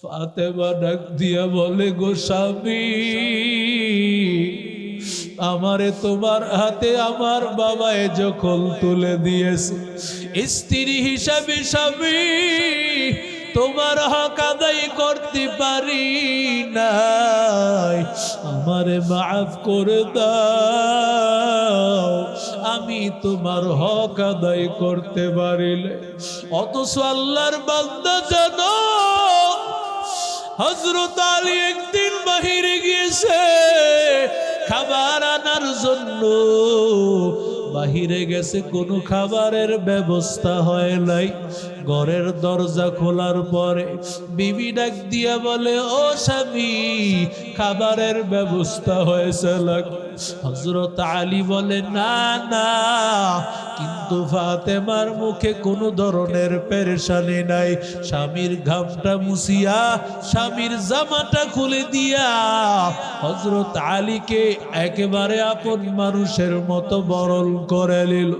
ফাতেমা ডাক দিয়া বলে, গো স্বামী, আমারে তোমার হাতে আমার বাবায় যখন তুলে দিয়েছে, স্ত্রী হিসাবে স্বামী তোমার হক আদায় করতে পারি নাই, আমারে মাফ করে দাও, আমি তোমার হক আদায় করতে পারিলে। অথচ আল্লাহর বান্দা জানো, হযরত আলী একদিন বাহিরে গিয়েছে খাবার আনার জন্য, বাহিরে গেছে, কোনো খাবারের ব্যবস্থা হয় নাই। ঘরের দরজা খোলার পরে বিবি ডাক দিয়া বলে, ও স্বামী, খাবারের ব্যবস্থা হয়েছে নাকি? হযরত আলী বলে, না না, কিন্তু ফাতেমার মুখে কোনো ধরনের পেরেশানি নাই। স্বামীর ঘামটা মুছিয়া, স্বামীর জামাটা খুলে দিয়া হযরত আলীকে একেবারে আপন মানুষের মতো বরণ করে নিল।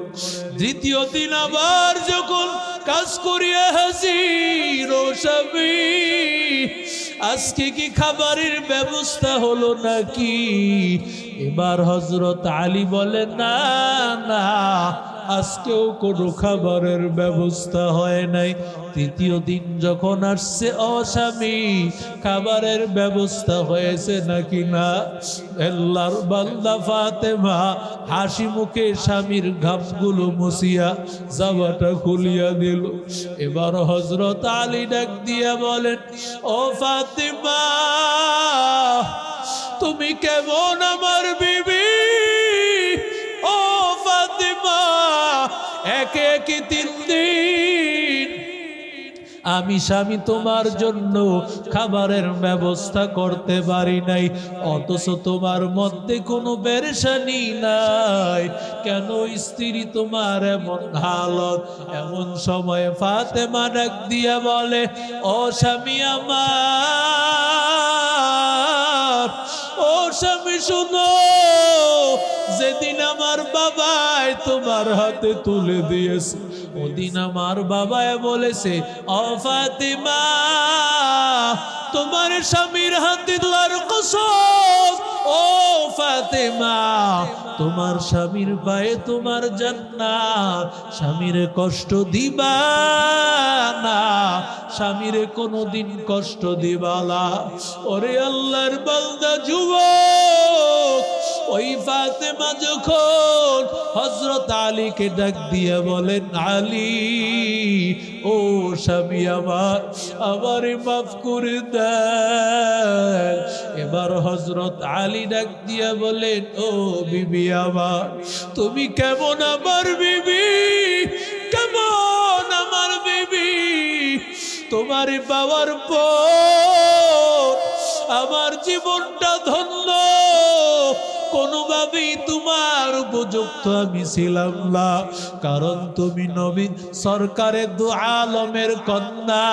দ্বিতীয় দিন আবার যখন কাজ করিয়া হাজির, ও স্বামী, আজকে কি খাবারের ব্যবস্থা হলো নাকি? এবার হযরত আলী বলে, না না, আজকেও কোনো খাবারের ব্যবস্থা হয় নাই। তৃতীয় দিন যখন আসছে, ও স্বামী, খাবারের ব্যবস্থা হয়েছে নাকি? না। আল্লাহর বান্দা ফাতেমা হাসি মুখে স্বামীর ঘামগুলো মুছিয়া জামাটা খুলিয়া দিল। এবার হযরত আলী ডাক দিয়া বলেন, ও ফাতেমা, তুমি কেমন আমার বিবি? ও ফাতেমা, একে একে 3 দিন আমি স্বামী তোমার জন্য খাবারের ব্যবস্থা করতে পারি নাই, অথচ তোমার মধ্যে কোনো পেরেশানি নাই, কেন স্ত্রী তোমার এমন হালত? এমন সময় ফাতেমা ডাক দিয়া বলে, ও স্বামী আমার, ও স্বামী শুনো, যেদিন আমার বাবাই তোমার হাতে তুলে দিয়েছে, ওদিন আমার বাবায় বলেছে, ও ফাতেমা, তোমার স্বামীর হাতে তোলার কসম, ও ফাতেমা, তোমার স্বামীর পায়ে তোমার জান্নাত, স্বামীর কষ্ট দিবা না, স্বামীর কোনোদিন কষ্ট দিবা না। ওরে আল্লাহর বান্দা যুবক, ওই ফাতেমা যখন হযরত আলীকে ডাক দিয়ে বলেন, আলী, ও স্বামী আমার, আমারে মাফ করে দেন। এবার হযরত আলী ডাক দিয়া বলেন, ও বিবি আমার, তুমি কেমন আমার বিবি? কেমন আমার বিবি? তোমারে পাওয়ার পর আমার জীবনটা ধন্য, কোনোভাবেই তোমার উপযুক্ত আমি ছিলাম না, কারণ তুমি নবী সরকারের দু আলমের কন্যা,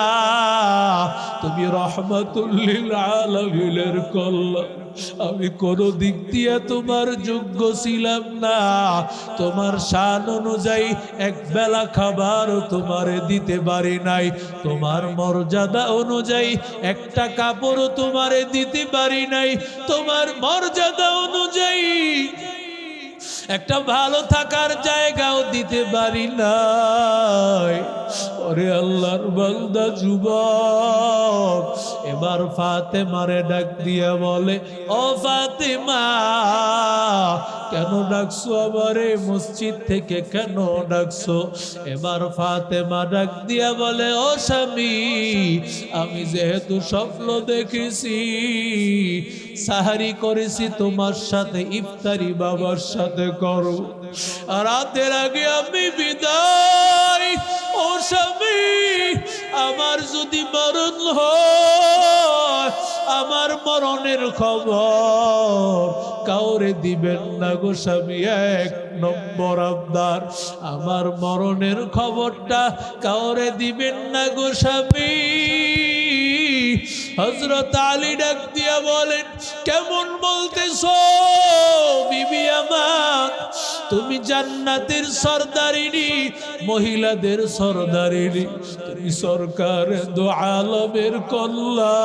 তুমি রহমাতুল লিল আলামিনের কন্যা, আমি কোন দিক দিয়ে তোমার যোগ্য ছিলাম না, তোমার শান অনুযায়ী এক বেলা খাবারও তোমারে দিতে পারি নাই, তোমার মর্যাদা অনুযায়ী একটা কাপড়ও তোমারে দিতে পারি নাই, তোমার মর্যাদা অনুযায়ী একটা ভালো থাকার জায়গাও দিতে পারি নাই। ওরে আল্লাহর বান্দা যুবক, এবার ফাতেমারে ডাক দিয়া বলে, ও ফাতেমা, কেন ডাকছো আমারে? মসজিদ থেকে কেন ডাকছো? এবার ফাতেমা ডাক দিয়া বলে, ও স্বামী, আমি যেহেতু স্বপ্ন দেখেছি, সাহারি করেছি তোমার সাথে, ইফতারি বাবার সাথে করো, রাতের আগে আমি বিদায়। ও স্বামী, আমার যদি মরণ হয়, আমার মরণের খবর কাউরে দিবেন না গো স্বামী। 1 নম্বর আবদার, আমার মরণের খবরটা কাউরে দিবেন না গো স্বামী। হযরত আলী ডাক দিয়া বলেন, কেমন বলতেছো বিবি আমার? তুমি জান্নাতের সরদারিনী, মহিলাদের সরদারিনী, তুমি সরকার দু আলমের কল্লা।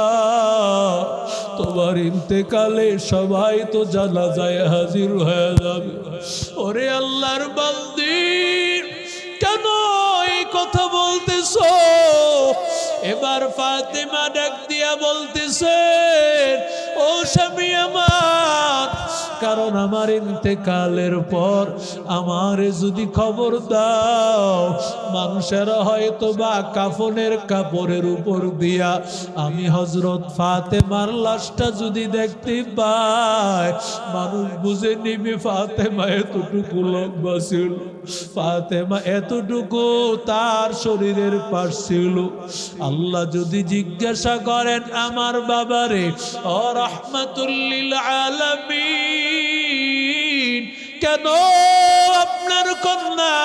তোমার ইন্তেকালে সবাই তো জানাজায় হাজির হয়ে যাবে। ওরে আল্লাহর বান্দি, কেন এই কথা বলতেছো? এবার ফাতেমা ডাক দিয়া বলতেছে, ও স্বামী আমার, কারণ আমার ইন্তেকালের পর আমারে যদি খবর দাও, মানুষেরা হয়তো বা কাফনের কাপড়ের উপর দিয়া আমি হযরত ফাতেমার লাশটা যদি দেখতে পাই, মানুষ বুঝে নিবে ফাতেমা এতটুকু লম্বা ছিল, ফাতেমা এতটুকু তার শরীরের পাশ ছিল। আল্লাহ যদি জিজ্ঞাসা করেন আমার বাবারে, ও রাহমাতুল লিল আলামিন, কেন আপনার কন্যা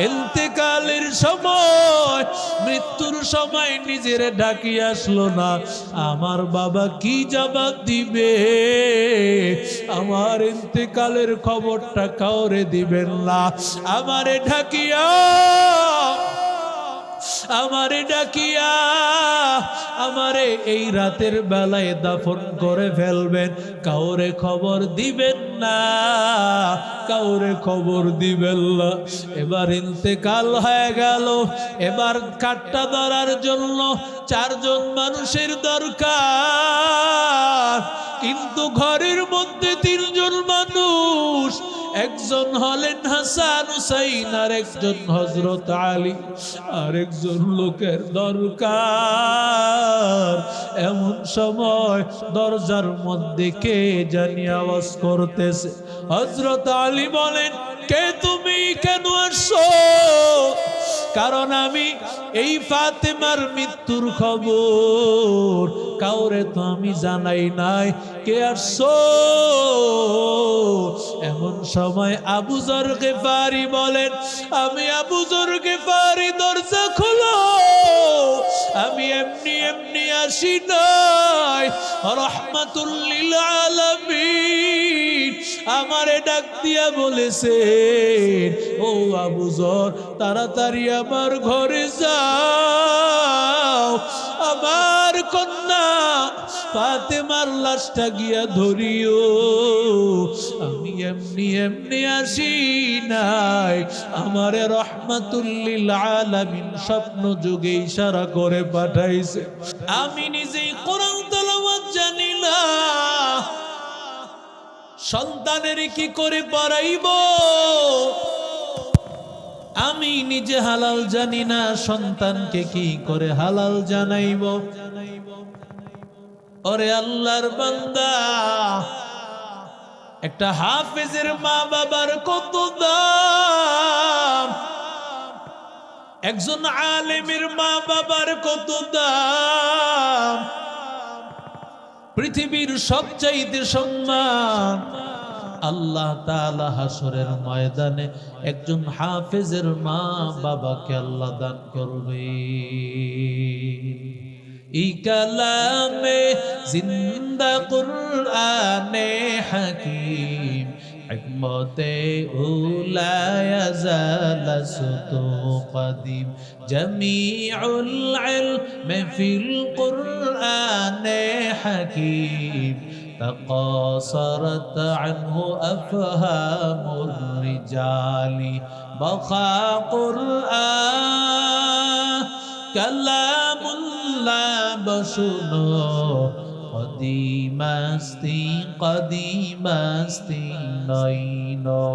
ইন্তেকালের সময়, মৃত্যুর সময় নিজের ডাকি আসলো না? আমার বাবা কি জবাব দিবে? আমার ইন্তেকালের খবরটা কাউরে দিবেন না, আমারে ঢাকিয়া, আমারে ডাকিয়া আমারে এই রাতের বেলায় দাফন করে ফেলবেন, কাউরে খবর দিবেন না, কাউরে খবর দিবেন না। এবার ইন্তেকাল হয়ে গেল, এবার কাঠটা ধরার জন্য 4 জন মানুষের দরকার, কিন্তু ঘরের মধ্যে 3 জন মানুষ, একজন হলেন হাসান হুসাইন, আর একজন হযরত আলী, আর একজন লোকের দরকার। এমন সময় দরজার মধ্যে কে জানি আওয়াজ করতেছে। হযরত আলী বলেন, কে তুমি, কেন আসছো? কারণ আমি এই ফাতেমার মৃত্যুর খবর কাউরে তো আমি জানাই নাই, কে আসছো? এমন সময় আবু যর গিফারি বলেন, আমি আবু যর গিফারি, দরজা খোলো, আমি এমনি এমনি আসি নাই, রাহমাতুল লিল আলামিন আমারে ডাক দিয়া বলেছে, ও আবু যর, তাড়াতাড়ি আমার ঘরে যাও, আমার কন্যা ফাতেমার লাশটা গিয়া ধরিও, আমি এমনি এমনি আসি নাই, আমারে রাহমাতুল লিল আলামিন স্বপ্ন যুগে ইশারা করে পাঠাইছে। আমি নিজেই কোরআন তেলাওয়াত জানি না, সন্তানের কি করে পড়াইব? আমি নিজে হালাল জানি না, সন্তানকে কি করে হালাল জানাইব? ওরে আল্লাহর বান্দা, একটা হাফেজের মা বাবার কত দাম, একজন আলেমের মা বাবার কত দাম, পৃথিবীর সবচাইতে সম্মান আল্লাহ তাআলা হাসরের ময়দানে একজন হাফেজের মা বাবাকে আল্লাহ দান করবে। এই কালামে জিন্দা কুরআনে হাকিম, হিকমতে উলা ইয়াজাল সুতু কদিম, জামিউল ইলমি ফিল কুরআনে হাকিম, تقاصرت عنه أفهام الرجال، بقى قرآن كلام الله بشنو، قديم استي قديم استي نينو।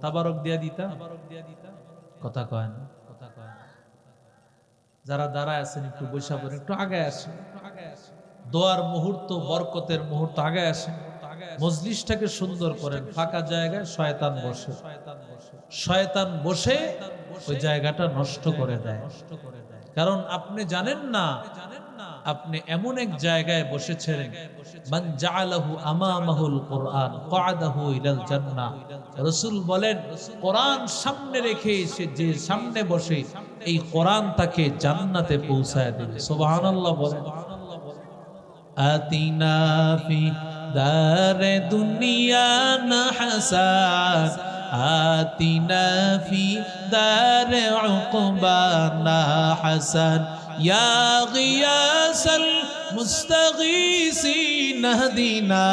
তাবারক দিয়া দিতা কথা কয় না, যারা দাঁড়ায় আছেন একটু বসে পড়েন, একটু আগে আসেন, দোয়ার মুহূর্ত, বরকতের মুহূর্ত, আগে আসেন, মজলিসটাকে সুন্দর করেন। ফাঁকা জায়গায় শয়তান বসে, শয়তান বসে ওই জায়গাটা নষ্ট করে দেয়। কারণ আপনি জানেন না আপনি এমন এক জায়গায় বসেছেন, মান জাআলাহু আমামাহুল কুরআন ক্বাদাহু ইলাল জান্নাহ। রাসূল বলেন, কোরআন সামনে রেখে সে যে সামনে বসে, এই কোরআন তাকে জান্নাতে পৌঁছায় দেবে। সুবহানাল্লাহ বলেন। আতিনা ফি দারে দুনিয়া না হাসান আতিনা ফি দারে উকবা না হাসান ইয়া গিয়াসাল মুস্তাগীসিন হদিনা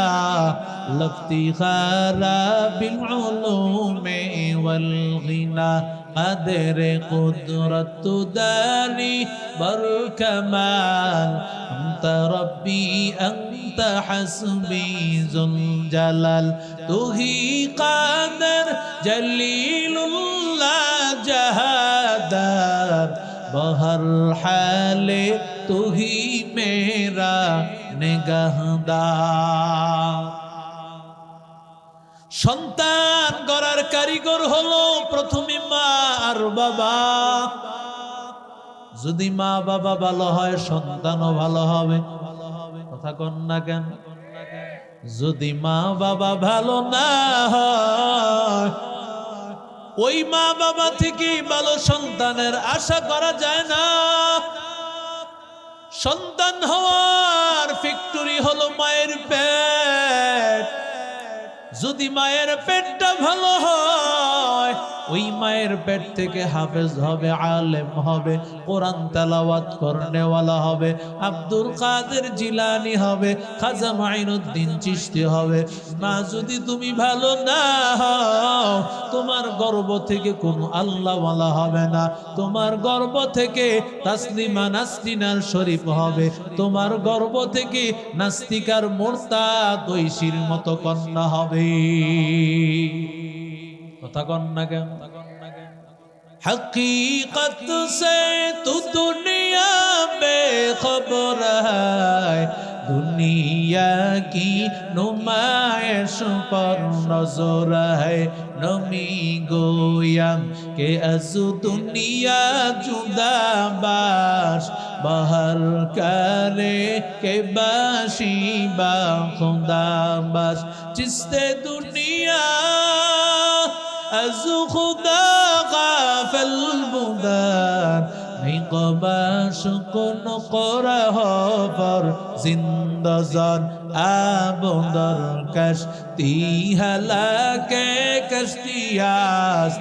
লাফতিখারা বিল উলুমি ওয়াল গিনা قدر قدرت داني بركمال أنت ربي أنت حسبي ذو الجلال تهي قادر جليل الله جهادار بہر حال تهي میرا نگہدار সন্তান গড়ার কারিগর হলো প্রথমে মা আর বাবা। যদি মা বাবা ভালো হয় সন্তানও ভালো হবে। কথা কন না কেন? যদি মা বাবা ভালো না হয় ওই মা বাবা থেকে ভালো সন্তানের আশা করা যায় না। সন্তান হওয়ার ফ্যাক্টরি হলো মায়ের পেট। যদি মায়ের পেটটা ভালো হয় ওই মায়ের পেট থেকে হাফেজ হবে, আলেম হবে, কোরআন তেলাওয়াত করনেওয়ালা হবে, আব্দুল কাদের জিলানী হবে, খাজা মাইনুদ্দিন চিশতি হবে। মা যদি তুমি ভালো না হও তোমার গর্ভ থেকে কোনো আল্লাহওয়ালা হবে না। তোমার গর্ভ থেকে তাসলিমা নাসরিনার শরীফ হবে, তোমার গর্ভ থেকে নাস্তিকার মুরতাদ ঐশীর মতো কন্যা হবে। কথা কন্যা কেন? हकीकत से तू दुनिया बेखबर है, दुनिया की नुमाइश पर नजर है। नमी गोयम के अज़ दुनिया जुदा बाश, बहर करे के बाशी बा खुदा बाश। जिससे दुनिया अज़ खुदा গাফেল বুদার নিকবাশ কোন করহ পর জিন্দাজান আবদর কশতি হালাকে কশতিয়াস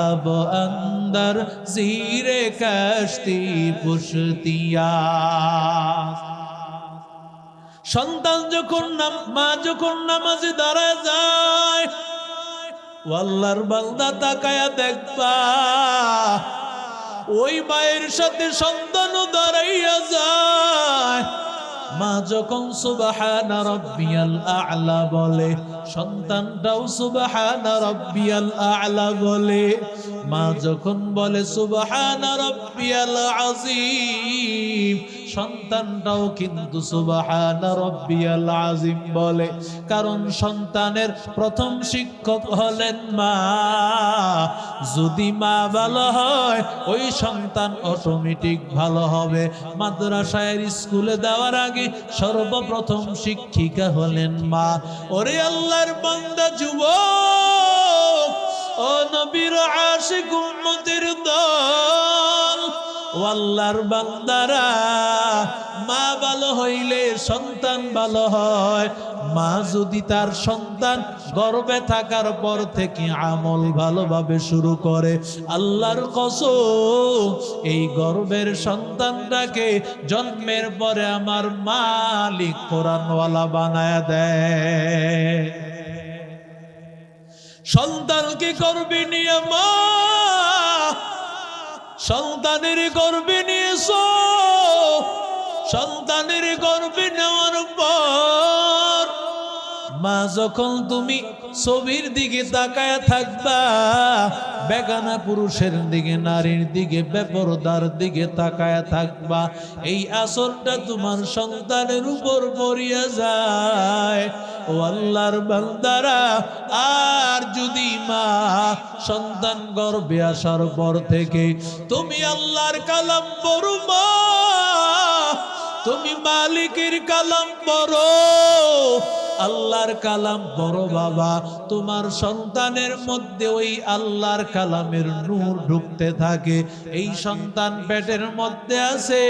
আব অন্দর জিরে কশতি পুশতিয়াস। সন্তান যখন মা যখন নামাজে দাঁড়ায় যায় আল্লাহর বান্দা তাকায়া দেখবা ওই মায়ের সাথে সন্তানও দাঁড়াইয়া যায়। মা যখন সুবহানা রাব্বিয়াল আ'লা বলে সন্তানটাও সুবহানা রাব্বিয়াল আ'লা বলে। মা যখন বলে সুবহানা রাব্বিয়াল আযীম সন্তানটাও কিন্তু সুবহানা রাব্বিয়াল আযীম বলে। কারণ সন্তানের প্রথম শিক্ষক হলেন মা। যদি মা ভালো হয় ওই সন্তান অটোমেটিক ভালো হবে। মাদ্রাসায় স্কুলে দেওয়ার আগে সর্বপ্রথম শিক্ষিকা হলেন মা। ওরে আল্লাহর বান্দা যুবক ও নবীর আশিক উম্মতের দল ও আল্লাহর বান্দারা, মা ভালো হইলে সন্তান ভালো হয়। মা যদি তার সন্তান গর্ভে থাকার পর থেকে আমল ভালোভাবে শুরু করে আল্লাহর কসম এই গর্ভের সন্তানটাকে জন্মের পরে আমার মালিক কোরআনওয়ালা বানায় দেয়। সন্তানকে গর্ভে নিয়ে মা সন্তানের গর্ভে নিয়েছো, সন্তানের গর্ভে নেওয়ার পর মা যখন তুমি ছবির দিকে তাকায় থাকবা, বেগানা পুরুষের দিকে নারীর দিকে বেপরদার দিকে তাকায় থাকবা, এই আসরটা তোমার সন্তানের উপর পড়িয়া যায়। ও আল্লাহর বান্দারা, আর যদি মা সন্তান গর্ভে আসার পর থেকে তুমি আল্লাহর কালাম পড়ো, তুমি মালিকের কালাম পড়ো, আল্লাহর কালাম বড় বাবা, তোমার সন্তানের মধ্যে ওই আল্লাহর কালামের নূর ঢুকতে থাকে। এই সন্তান পেটের মধ্যে আছে,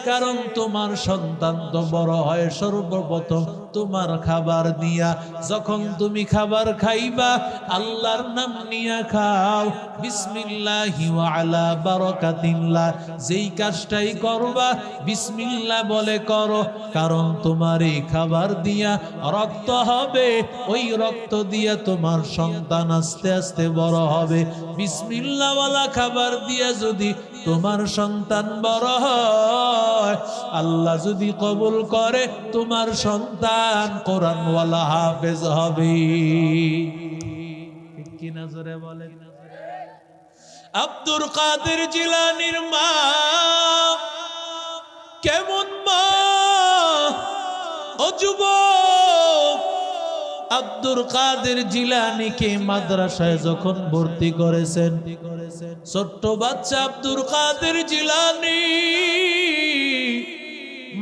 কারণ তোমার সন্তান তো বড় হয় সর্বপ্রথম তোমার খাবার দিয়া। যখন তুমি খাবার খাইবা আল্লাহর নাম নিয়া খাও, বিসমিল্লাহি ওয়া আলা বারাকাতিল্লাহ। যেই কাজটাই করবা বিসমিল্লাহ বলে করো, কারণ তোমার এই খাবার দিয়া রক্ত হবে, ওই রক্ত দিয়া তোমার সন্তান আস্তে আস্তে বড় হবে। বিসমিল্লাহ ওয়ালা খাবার দিয়া যদি তোমার সন্তান বড় হয়, আল্লাহ যদি কবুল করে তোমার সন্তান কোরআনওয়ালা হাফেজ হবে। ঠিক কি না জোরে বলেন? আব্দুল কাদের জিলানীর মা কেমন মা? ও যুবক, আব্দুল কাদের জিলানীকে মাদ্রাসায় যখন ভর্তি করেছেন, ছোট্ট বাচ্চা আব্দুল কাদের জিলানী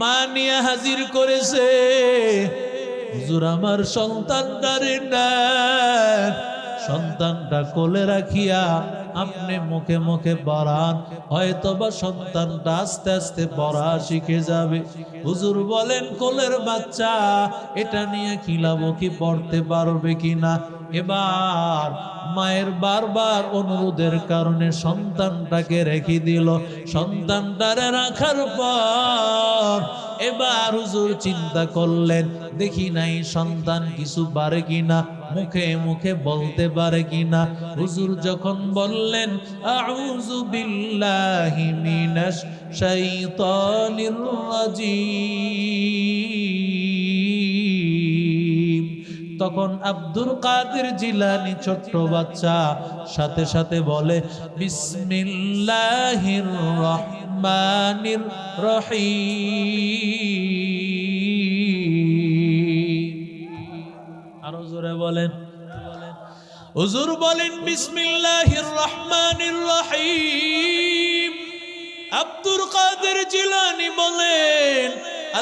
মা নিয়ে হাজির করেছে, হুজুর আমার সন্তানটারে না, সন্তানটা কোলে রাখিয়া আপনি মুখে মুখে পড়ান, হয়তোবা সন্তানটা আস্তে আস্তে পড়া শিখে যাবে। হুজুর বলেন কোলের বাচ্চা, এটা নিয়ে খিলাবো কি, পড়তে পারবে কিনা? এবার মায়ের বারবার অনুরোধের কারণে সন্তানটাকে রেখে দিল। সন্তানটারে রাখার পর এবার হুজুর চিন্তা করলেন, দেখি নাই সন্তান কিছু পারে কিনা, মুখে মুখে বলতে পারে কিনা। হুজুর যখন বললেন আউযু বিল্লাহি মিনাশ শাইতানির রাজিম, তখন আব্দুল কাদের জিলানী ছোট্ট বাচ্চা সাথে সাথে বলে বিসমিল্লাহির রহমানির রহিম। আরো জোরে বলেন। হুজুর বলেন বিসমিল্লাহির রহমানির রহিম। আব্দুল কাদের জিলানী বলেন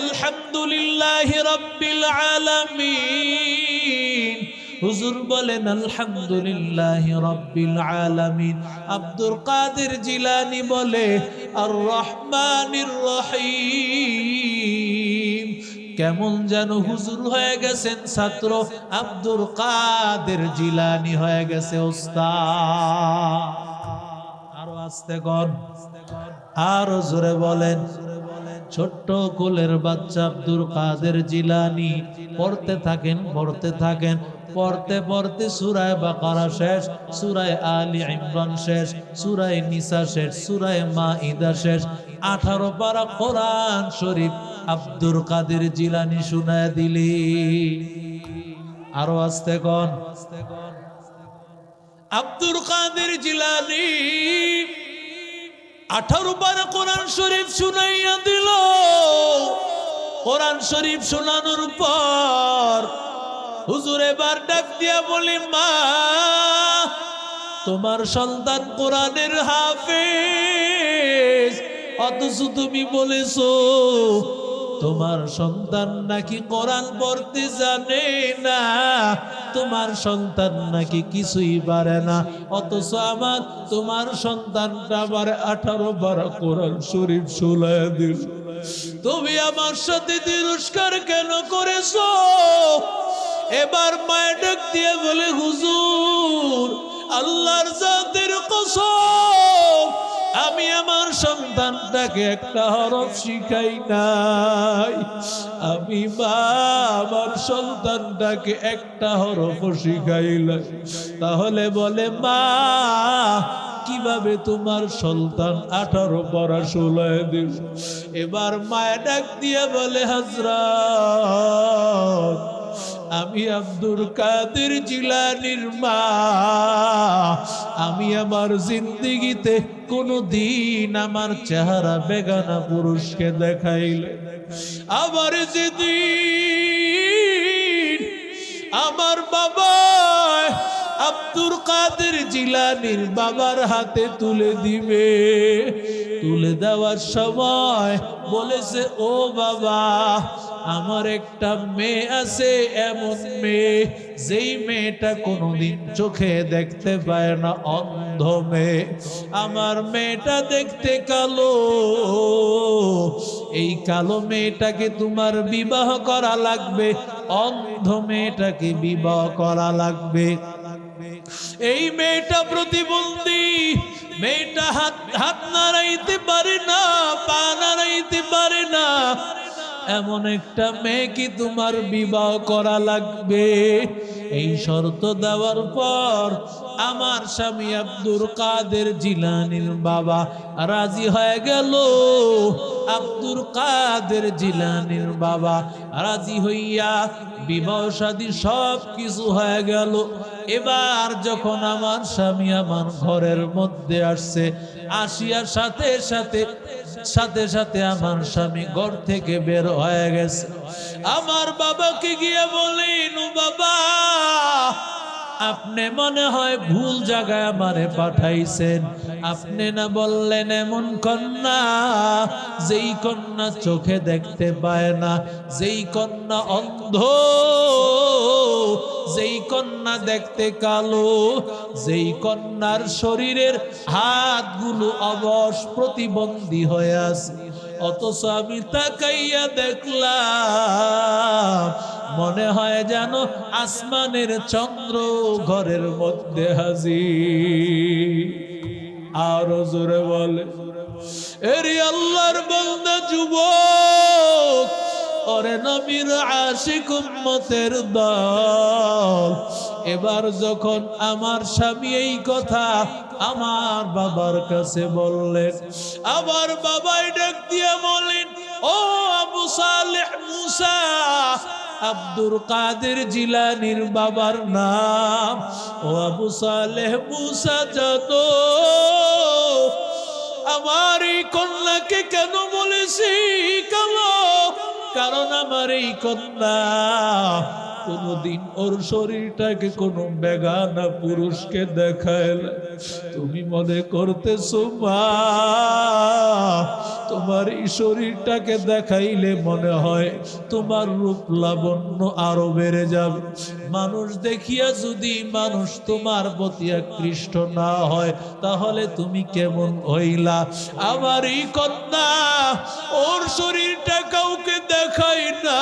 আলহামদুলিল্লাহি রাব্বিল আলামিন। হুজুর বলেন আলহামদুলিল্লাহি রাব্বিল আলামিন। আব্দুল কাদের জিলানী বলে আর রহমানির রহিম। কেমন যেন হুজুর হয়ে গেছেন ছাত্র, আব্দুল কাদের জিলানী হয়ে গেছে ওস্তাদ। আরো আস্তে কর, আরো জোরে বলেন। ছোট্ট কোলের বাচ্চা আব্দুল কাদের জিলানী পড়তে থাকেন, পড়তে থাকেন, পড়তে পড়তে সূরা বাকারা শেষ, সূরা আলী ইমরান শেষ, সূরা নিসা শেষ, সূরা মাইদা শেষ, 18 পারা কোরআন শরীফ আব্দুল কাদের জিলানী শুনায় দিলি। আরো আস্তে কোন। আব্দুল কাদের জিলানী 18 পারা কোরআন শরীফ শুনাইয়া দিল। কোরআন শরীফ শোনানোর পর হুজুর এবার ডাক দিয়া বলি মা, তোমার সন্তান কোরআনের হাফেজ, অথচ তুমি বলেছো তোমার সন্তান নাকি কোরআন পড়তে জানে না, তোমার সন্তান নাকি কিছুই পারে না, অথচ আমার তোমার সন্তানটা আবার 18 পারা কোরআন শরীফ শুনাইয়া দিল। তুমি আমার সাথে তিরস্কার কেন করেছো? এবার মায়ের ডাক দিয়ে বলে হুজুর আল্লাহর জাতের কসম, আমি আমার সন্তানটাকে একটা হরফ শিখাই নাই। আমি মা আমার সন্তানটাকে একটা হরফ শিখাইলাই। তাহলে বলে মা কিভাবে তোমার সন্তান 18 পারা শুনায় দিল? এবার মায়ের ডাক দিয়ে বলে হযরত, আমি আব্দুল কাদের জিলানীর মা, আমি আমার জিন্দেগিতে কোনদিন আমার চেহারা বেগানা পুরুষকে দেখাইলে, আবার যেদিন আমার বাবা আব্দুল কাদের জিলানীর বাবার হাতে তুলে দিবে, তুলে দেওয়ার সময় বলেছে, ও বাবা, আমার একটা মেয়ে আছে, এমন মেয়ে যেই মেয়েটা কোনোদিন চোখে দেখতে পায় না, অন্ধ মেয়ে। আমার মেয়েটা দেখতে কালো, এই কালো মেয়েটাকে তোমার বিবাহ করা লাগবে, অন্ধ মেয়েটাকে বিবাহ করা লাগবে। এই মেয়েটা প্রতিবন্ধী, মেয়েটা হাত নাড়াইতে পারে না, পা নাড়াইতে পারে না, এমন একটা মেয়েকে তোমার বিবাহ করা লাগবে। এই শর্ত দেওয়ার পর আমার স্বামী আব্দুল কাদের জিলানীর বাবা রাজি হয়ে গেল। আব্দুল কাদের জিলানীর বাবা রাজি হইয়া বিবাহ শাদী সব কিছু হয়ে গেল। এবার যখন আমার স্বামী আমার ঘরের মধ্যে আসছে, আসিয়ার সাথে সাথে আমার স্বামী ঘর থেকে বের হয়ে গেছে। আমার বাবাকে গিয়ে বলেন, ও বাবা, আপনি মনে হয় ভুল জায়গায় আমারে পাঠাইছেন। আপনি না বললেন এমন কন্যা, যেই কন্যা চোখে দেখতে পায় না, যেই কন্যা অন্ধ, যেই কন্যা দেখতে কালো, যেই কন্যার শরীরের হাতগুলো অবশ প্রতিবন্ধী হয়ে আছে। অথচ আমি তাকাইয়া দেখলাম, মনে হয় যেন আসমানের চন্দ্র ঘরের মধ্যে হাজির। আরো জোরে বলে, এরে আল্লাহর বান্দা যুবক, ওরে নবীর আশিক উম্মতের দল। এবার যখন আমার স্বামী এই কথা আমার বাবার কাছে বললেন, আমার বাবাই ডাক দিয়া বলেন, ও আবু সালেহ মুসা, আব্দুল কাদের জিলানীর বাবার নাম। ও আবু সালেহ মুসা, যত আমার এই কন্যাকে কেন বলেছি কালো? কারণ আমার এই কন্যা কোনদিন ওর শরীরটাকে কোনো বেগানা পুরুষকে দেখায়। তুমি মনে করতেছো মা, তোমার এই শরীরটাকে দেখাইলে মনে হয় তোমার রূপ লাবণ্য আরো বেড়ে যাবে। মানুষ দেখিয়া যদি মানুষ তোমার প্রতি আকৃষ্ট না হয়, তাহলে তুমি কেমন হইলা? আমার এই কন্যা ওর শরীরটা কাউকে দেখাই না,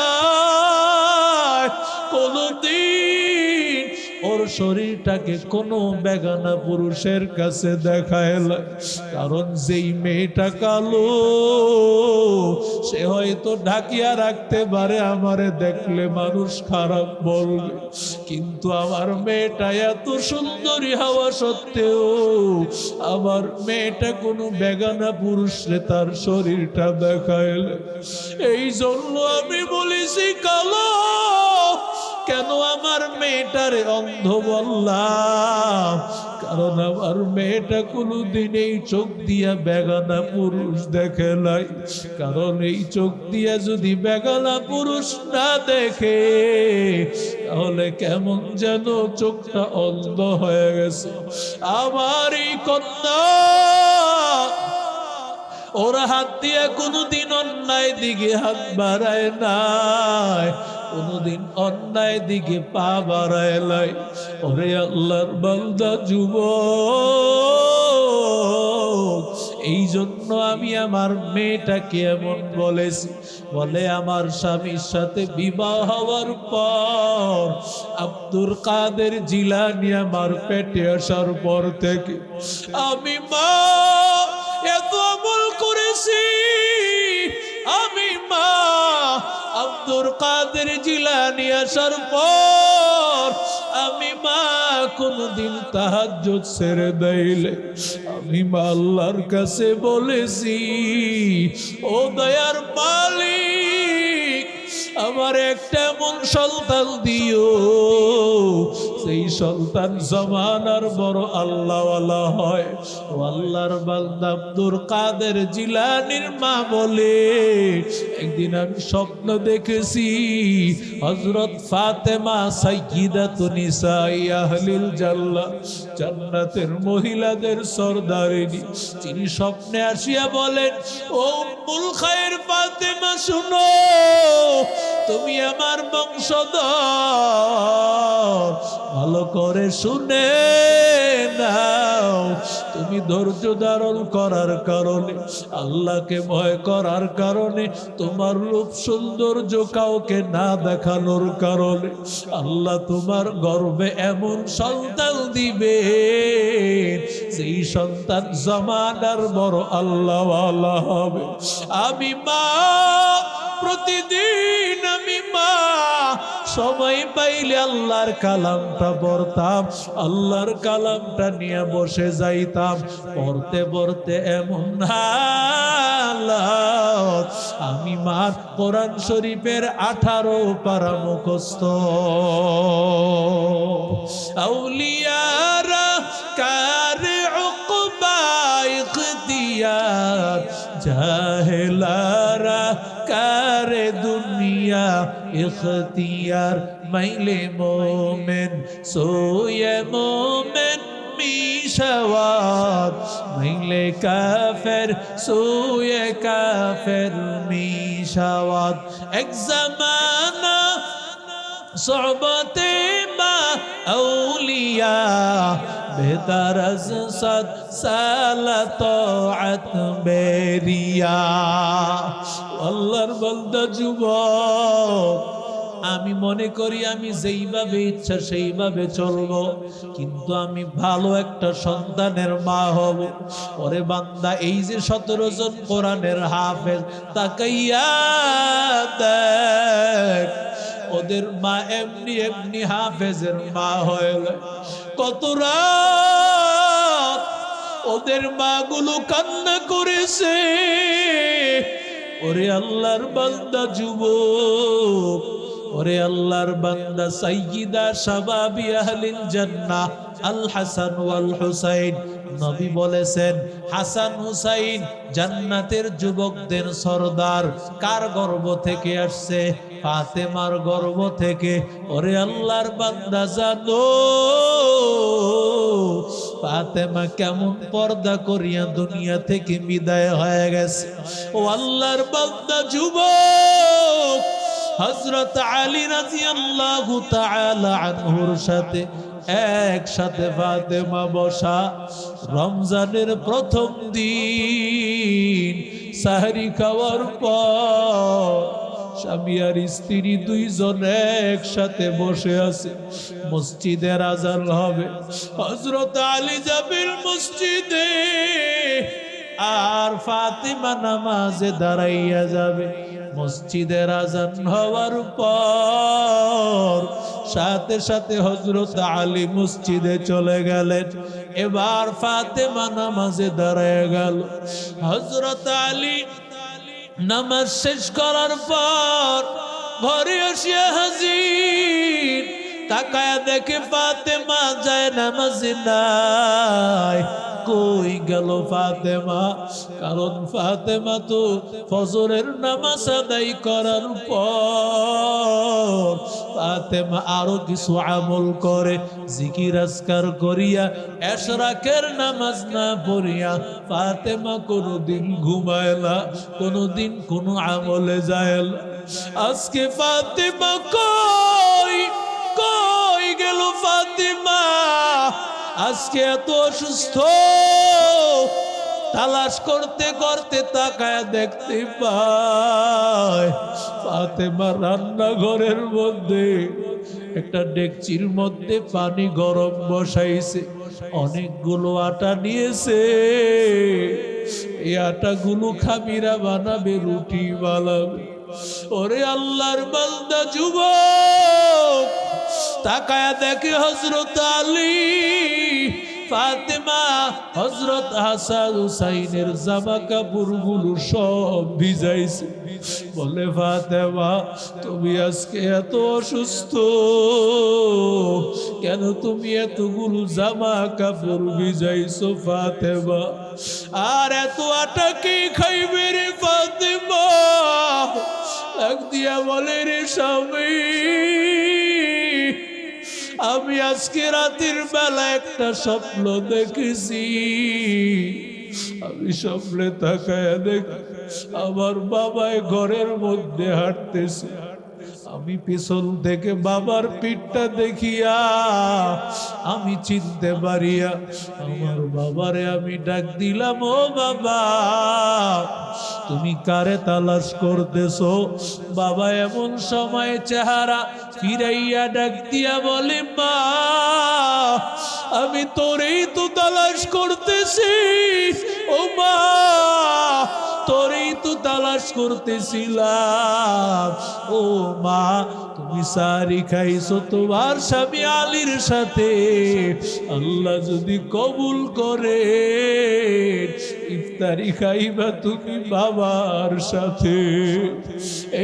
কোনদিন ওর শরীরটাকে কোনো বেগানা পুরুষের কাছে দেখায়। কারণ যেই মেয়েটা কালো, সে হয়তো ঢাকিয়া রাখতে পারে, আমারে দেখলে মানুষ খারাপ বলবে, কিন্তু আমার মেয়েটা এত সুন্দরী হওয়া সত্ত্বেও আমার মেয়েটা কোনো বেগানা পুরুষরে তার শরীরটা দেখায়। এই জন্য আমি বলেছি কালো। কেন আমার মেয়েটারে অন্ধ বললাম? কারণ আমার মেয়েটা কোনোদিন এই চোখ দিয়া বেগানা পুরুষ দেখে নাই। কারণ এই চোখ দিয়া যদি বেগানা পুরুষ না দেখে, তাহলে কেমন যেন চোখটা অন্ধ হয়ে গেছে। আমার এই কন্যা ওর হাত দিয়া কোনোদিন অন্যায় দিকে হাত বাড়ায় নাই, কোনদিন অন্যায় দিকে পা বাড়ায় নাই। ওরে আল্লাহর বান্দা যুবক, এই জন্য আমি আমার মেয়েটাকে এমন বলেছি। বলে আমার স্বামীর সাথে বিবাহ হওয়ার পর আব্দুল কাদের জিলানী আমার পেটে আসার পর থেকে আমি মা এত আমল করেছি। আমি মা আব্দুল কাদের জিলানী আসার পর আমি মা কোনদিন তাহাজ্জুদ ছেড়ে দেইলে আমি মা আল্লাহর কাছে বলেছি, ও দয়ার মালিক, আমার একটা এমন সন্তান দিও সেই সন্তান জমানার বড় আল্লাহওয়ালা হয়। ও আল্লাহর বান্দা আব্দুল কাদের জিলানীর মা বলে, একদিন আমি স্বপ্ন দেখেছি হযরত ফাতেমা সাইয়্যিদাতুন নিসাই আহলিল জান্নাহ, জান্নাতের মহিলাদের সরদারিনী, তিনি স্বপ্নে আসিয়া বলেন, ও উম্মুল খায়ের ফাতেমা শুনো, তুমি আমার বংশধর, ভালো করে শুনে নাও। তুমি ধৈর্য ধারণ করার কারণে, আল্লাহকে ভয় করার কারণে, তোমার রূপ সৌন্দর্য কাউকে না দেখানোর কারণে আল্লাহ তোমার গর্ভে এমন সন্তান দিবে, সেই সন্তান জমানার বড় আল্লাহওয়ালা হবে। আমি মা, প্রতিদিন আমি মা সময় পাইলে আল্লাহর কালামটা পড়তাম, আল্লাহর কালামটা নিয়ে বসে যাইতাম, পড়তে পড়তে এমন হালাত, আমি মার কোরআন শরীফের 18 পারা মুখস্থ। আউলিয়ারা কারে উকবা ইখতিয়ার, জাহেলারা কারে দুনিয়া ইখতিয়ার, মাইলে মোমেন সোয়ে মোমেন মিশাওয়াত, মাইলে কাফের সোয়ে কাফের মিশাওয়াত। এক জামানা সোহবতে মা আউলিয়া, বেদার আজ 7 সাল তাআত বেরিয়া। আল্লাহর বান্দা যুবক, আমি মনে করি আমি যেইভাবে ইচ্ছা সেইভাবে চলবো, কিন্তু আমি ভালো একটা সন্তানের মা হব। ওরে বান্দা, এই যে 17 জন কোরআনের হাফেজ, তাকাইয়া দেখ, ওদের মা এমনি এমনি হাফেজের মা হয়ে গেল। কত রাত ওদের মা গুলো কান্না করেছে। ওরে আল্লাহর বান্দা যুবক, ওরে আল্লাহর বান্দা, সাইয়্যিদা শাবাবি আহলিল জান্নাহ আল হাসান ওয়াল হুসাইন, নবী বলেছেন হাসান হুসাইন জান্নাতের যুবকদের সরদার। কার গর্ভ থেকে আসছে? ফাতেমার গর্ভ থেকে। ওরে আল্লাহর বান্দা, জানো ফাতেমা কেমন পর্দা করিয়া দুনিয়া থেকে বিদায় হয়ে গেছে। ও আল্লাহর বান্দা যুবক, হযরত আলী রাদিয়াল্লাহু তাআলা আনহুর সাথে একসাথে ফাতেমা বসা। রমজানের প্রথম দিন সাহরি খাওয়ার পর স্বামী আর স্ত্রী দুইজন একসাথে বসে আছে। মসজিদের আজান হবে, হযরত আলী যাবেন মসজিদে, আর ফাতেমা নামাজে দাঁড়াইয়া যাবে। মসজিদের আজান হওয়ার পর সাথে সাথে হযরত আলী মসজিদে চলে গেলেন। এবার ফাতেমা নামাজে দাঁড়ায় গেল। হযরত আলী নামাজ শেষ করার পর ঘরে আসিয়া হাজির। তাকায়া দেখে ফাতেমা যায় নামাজে নাই। কই গেল ফাতেমা? কারণ ফাতেমা তো ফজরের নামাজ আদায় করার পর ফাতেমা আরো কিছু আমল করে, জিকির আজকার করিয়া এশরাকের নামাজ না পড়িয়া ফাতেমা কোনোদিন ঘুমায় না, কোনোদিন কোনো আমলে যায় না। আজকে ফাতেমা কই কই গেল ফাতেমা? আজকে এত অসুস্থ, তালাশ করতে করতে তাকায় দেখতে পায় ফাতেমা রান্নাঘরের মধ্যে একটা ডেকচির মধ্যে পানি গরম বসাইছে, অনেকগুলো আটা নিয়েছে। এই আটাগুলো খামিরা বানাবে, রুটি বানাবে। ওরে আল্লাহর বান্দা যুবক, তাকায়া দেখে হযরত আলী, ফাতেমা, হযরত হাসান হুসাইনের জামা কাপড়গুলো সব ভিজাইছে। বলে ফাতেমা তুমি আজকে এত অসুস্থ কেন, তুমি এতগুলো জামা কাপড় ভিজাইছো ফাতেমা, আর এত আটা কি খাইবে রে ফাতেমা? ডাক দিয়া বলে রে স্বামী, আমি আজকে রাতের বেলা একটা স্বপ্ন দেখেছি। আমি স্বপ্নে তাকায় দেখি আমার বাবাই ঘরের মধ্যে হাঁটতেছে, আমি পিছন থেকে বাবার পিঠটা দেখিয়া আমি চিনতে পারিয়া আমার বাবারে আমি ডাক দিলাম, ও বাবা তুমি কারে তালাশ করতেছো? বাবা এমন সময় চেহারা ফিরাইয়া ডাক দিয়া বলে, মা আমি তোরেই তো তালাশ করতেছি। ও মা তোরেই তো তালাশ করতেছিলাম। ও মা তুমি সারি খাইছো তোমার স্বামী আলীর সাথে, আল্লাহ যদি কবুল করে ইফতারি খাইবা তুমি বাবার সাথে।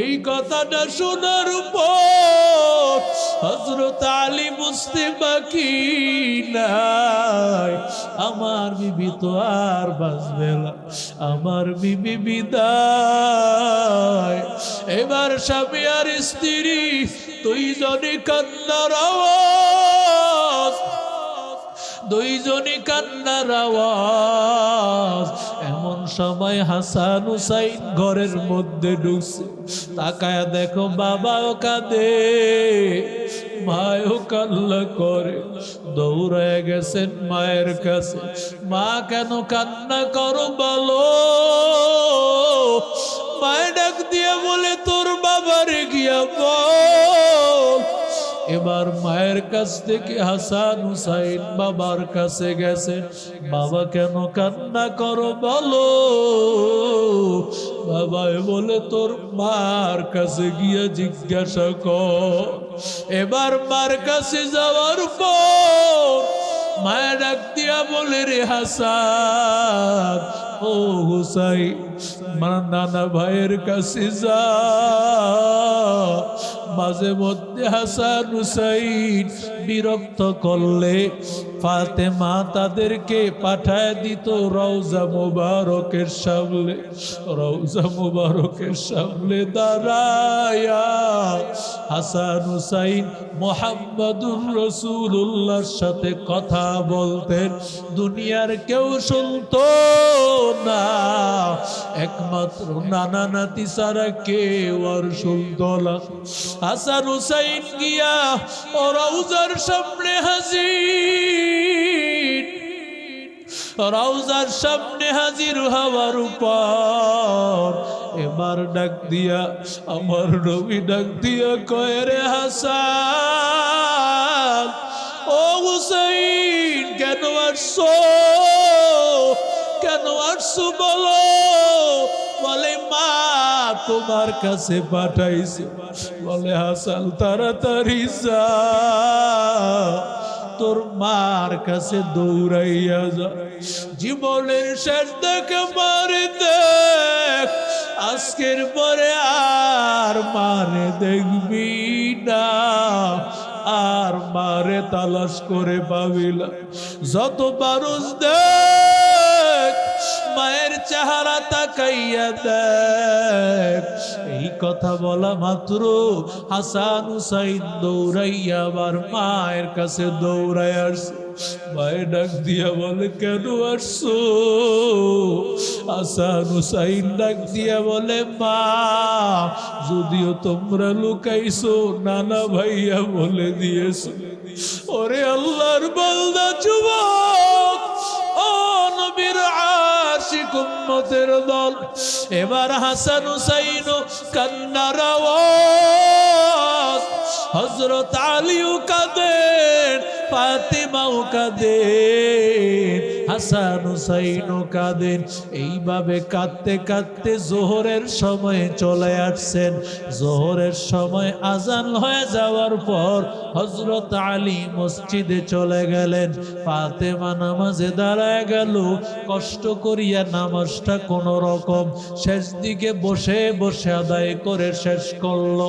এই কথাটা শোনার পর হযরত আলী বুঝতে বাকি নাই, আমার বিবি তো আর বাঁচবে না, আমার বিবি বিদায়। এবার স্বামী আর স্ত্রী দুইজনে কান্নার আওয়াজ, দুইজনে কান্নার আওয়াজ। এমন সময় হাসান হুসাইন ঘরের মধ্যে ঢুকছে, তাকায়া দেখো বাবাও কাঁদে, মায়ও কান্না করে। দৌড়ায় গেছেন মায়ের কাছে, মা কেন কান্না করো বলো? মায়ের ডাক দিয়া বলে, তোর বাবারে গিয়া বল। এবার মায়ের কাছ থেকে হাসান হুসাইন বাবার কাছে গেছে, বাবা কেন কান্না করো বলো? বাবাই বলে, তোর মার কাছে গিয়া জিজ্ঞাসা কর। এবার মার কাছে যাওয়ার পর মায়ের ডাক দিয়া বলে, রে হাসান ও হুসাইন নানা ভাইয়ের কাছে যা। মাঝে মধ্যে হাসান হুসাইন বিরক্ত করলে ফাতেমা তাদেরকে পাঠায় দিত রওজা মুবারকের সামনে। রওজা মুবারকের সামনে দাঁড়ায়া হাসান হুসাইন মুহাম্মাদুর রাসূলুল্লাহর সাথে কথা বলতেন। দুনিয়ার কেউ শুনতো না, একমাত্র নানা নাতি ছাড়া কেউ আর শুনতো না। হাসান হুসাইন গিয়া ও রওজার সামনে হাজির, রওজার সামনে হাজির হওয়ার পর এবার ডাক দিয়া আমার নবী ডাক দিয়া কয়, রে হাসান ও হুসাইন কেন আসছো, কেন আসছো বলো? বলে, মা তোমার কাছে পাঠাইছে। বলে, হাসান তাড়াতাড়ি যা, তোর মার কাছে দৌড়াইয়া যা। জীবনের শেষ দেখে মারে দেখ, আজকের পরে আর মারে দেখবি না, আর মারে তালাশ করে পাবি না। যত পারুস দেখ, মায়ের চেহারা তাকাইয়া দেখ। এই কথা বলা মাত্র হাসান হুসাইন দৌড়াইয়া আবার মায়ের কাছে দৌড়ায় আসছে। মায়ের ডাক দিয়া বলে, কেন আসছো? হাসান হুসাইন ডাক দিয়া বলে, মা যদিও তোমরা লুকাইছো, নানা ভাইয়া বলে দিয়েছো। ওরে আল্লাহর বান্দা যুবক, ও নবীর আশিক উম্মতের দল, এবার হাসান হুসাইন কান্নার আওয়াজ। হযরত আলীও কাঁদেন, ফাতেমাও কাঁদেন, হাসান হুসাইনও কাঁদেন। এইভাবে কাঁদতে কাঁদতে জোহরের সময় চলে আসছেন। জোহরের সময় আজান হয়ে যাওয়ার পর হযরত আলী মসজিদে চলে গেলেন। ফাতেমা নামাজে দাঁড়ায় গেল, কষ্ট করিয়া নামাজটা কোন রকম শেষ দিকে বসে বসে আদায় করে শেষ করলো।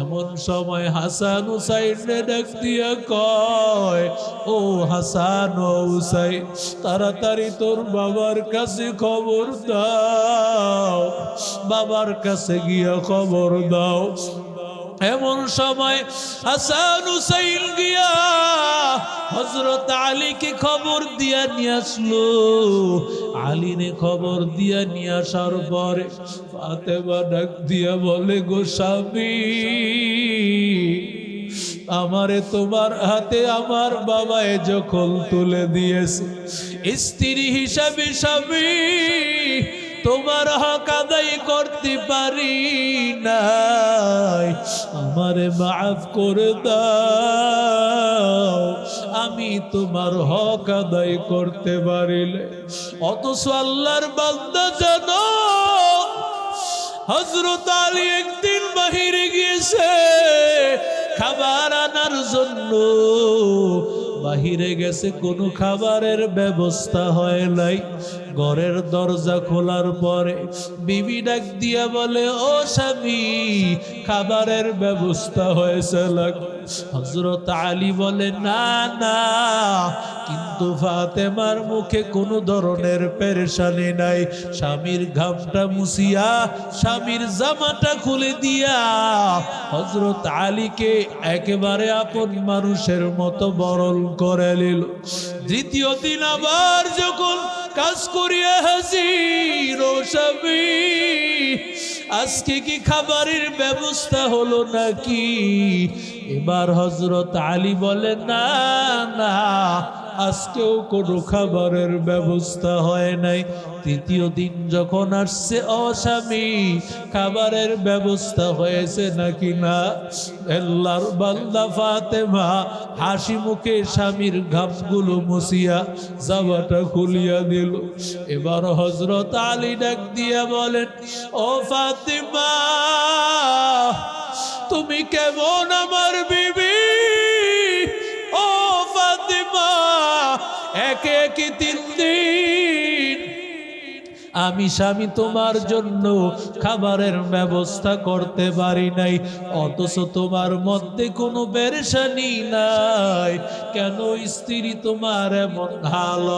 এমন সময় হাসান হুসাইনকে ডাক দিয়া কয়, ও হাসান ও হুসাইন, তাড়াতাড়ি তোর বাবার কাছে খবর দাও, বাবার কাছে গিয়া খবর দাও। এমন সময় হাসান হুসাইন গিয়া হযরত আলীকে খবর দিয়া নিয়ে আসলো। আলীনে খবর দিয়া নিয়ে আসার পরে ফাতেমা ডাক দিয়া বলে, গো স্বামী, আমারে তোমার হাতে আমার বাবায় যখন তুলে দিয়েছে, স্ত্রী হিসাবে স্বামী তোমার হক আদায় করতে পারি নাই, আমারে মাফ করে দাও, আমি তোমার হক আদায় করতে পারিলে। অথচ আল্লাহর বান্দা জানো, হযরত আলী একদিন বাহিরে গিয়েছে খাবার আনার জন্য। বাহিরে গেছে, কোনো খাবারের ব্যবস্থা হয় নাই। ঘরের দরজা খোলার পরে বিবি ডাক দিয়া বলে, ও স্বামী, খাবারের ব্যবস্থা হয়েছে লাগবে। হযরত আলী বলে, না না, কিন্তু ফাতেমার মুখে কোনো ধরনের পেরেশানি নাই। স্বামীর ঘামটা মুছিয়া স্বামীর জামাটা খুলে দিয়া হযরত আলীকে একেবারে আপন মানুষের মতো বরণ করে নিল। দ্বিতীয় দিন আবার যখন কাজ করিয়া হাজির, ও স্বামী, আজকে কি খাবারের ব্যবস্থা হলো নাকি? এবার হযরত আলী বলে, না না, আজকেও কোনো খাবারের ব্যবস্থা হয় নাই। তৃতীয় দিন যখন আসছে, ও স্বামী, খাবারের ব্যবস্থা হয়েছে নাকি না? আল্লাহর বান্দা ফাতেমা হাসি মুখে স্বামীর ঘামগুলো মুছিয়া জামাটা খুলিয়া দিল। এবার হযরত আলী ডাক দিয়া বলেন, ও ফাতেমা, তুমি কেমন আমার বিবি? ও ফাতেমা, একে একে 3 দিন আমি স্বামী তোমার জন্য খাবারের ব্যবস্থা করতে পারি নাই, অথচ তোমার মধ্যে কোনো পেরেশানি নাই, কেন স্ত্রী তোমার এমন হালত?